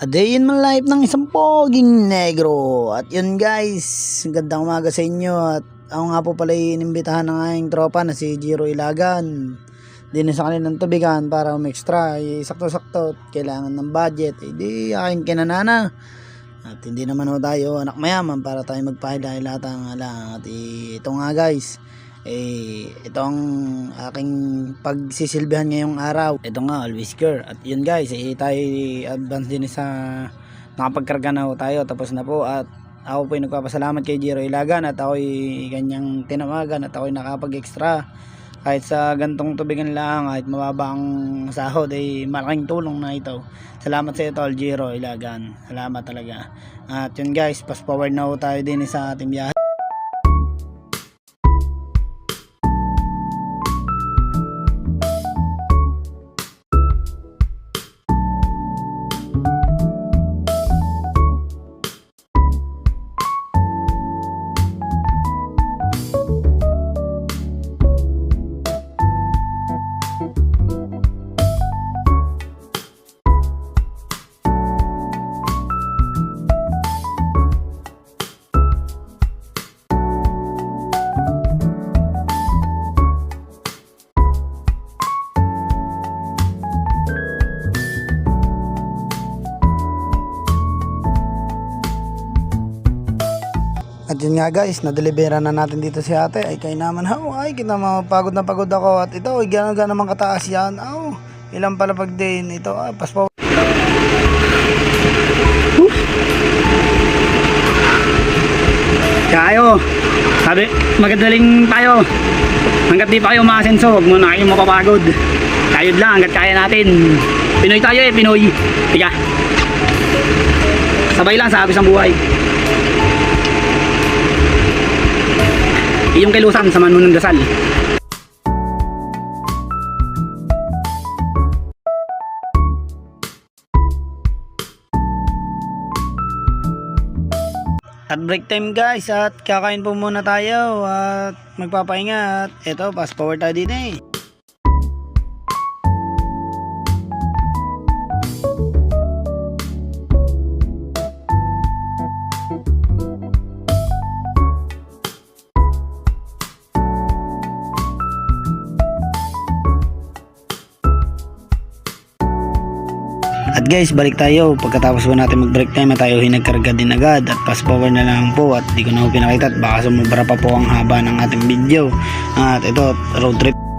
A day in my life ng isang poging negro. At yun guys, gandang umaga sa inyo. At ako nga po pala inimbitahan ng aking tropa na si Jiro Ilagan din sa kanilang tubigan para umextra. Sakto-sakto, kailangan ng budget. Di aking kinanana. At hindi naman ho tayo anak mayaman para tayo magpahila-hilata lang. At ito nga guys, ito ang aking pagsisilbihan ngayong araw. Ito nga, always care. At yun guys, tayo advance din sa nakapagkarga na ho tayo. Tapos na po. At ako po nagpapasalamat kay Jiro Ilagan at ako kanyang tinawagan at ako nakapag-extra. Kahit sa gantong tubigan lang, kahit mababa ang sahod, malaking tulong na ito. Salamat sa ito, Jiro Ilagan. Salamat talaga. At yun guys, fast forward na ho tayo din sa ating biyahe. At yun nga guys, na-delivera na natin dito si ate. Ay kayo naman kita mapagod na pagod ako. At ito, gano'n naman kataas yan. Ilang palapag din. Ito, paspaw. Kayo, sabi, magadaling tayo. Hanggat di pa kayo maasenso, huwag muna kayong mapapagod. Kayod lang, hanggat kaya natin. Pinoy tayo Pinoy. Tiga. Sabay lang sa abis ng buhay. Iyong kilusan, samahan mo ng dasal. At break time guys, at kakain po muna tayo at magpapahinga. At eto, fast forward tayo dito At guys, balik tayo. Pagkatapos po natin mag break time, tayo nagkarga din agad. At fast forward na lang po. At di ko na po pinakita. At baka sumubra pa po ang haba ng ating video. At ito, road trip.